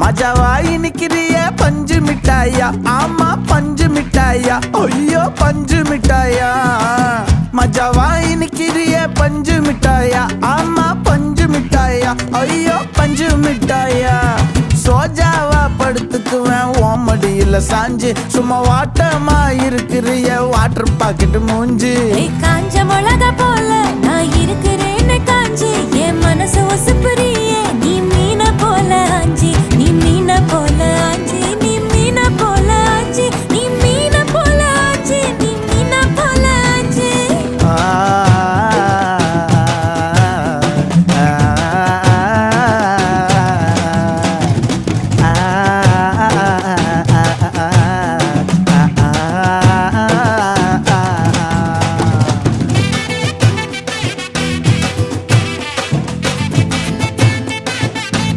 மஜாவாய் நிக்கிறிய பஞ்சு மிட்டாயா, ஆமா பஞ்சு மிட்டாயா, ஐயோ பஞ்சு மிட்டாயா. மஜாவாய் நிக்கிறிய பஞ்சு மிட்டாயா, ஆமா பஞ்சு மிட்டாயா, ஐயோ பஞ்சு மிட்டாயா. சோஜாவா படுத்துக்குவேன் ஓமடியில சாஞ்சு, சும்மா வாட்டமா இருக்கிறிய வாட்டர் பாக்கெட் மூஞ்சு. காஞ்ச மிளகா போல நான் இருக்கிறேன்னு காஞ்சி என் மனசு ஒசுப்புரிய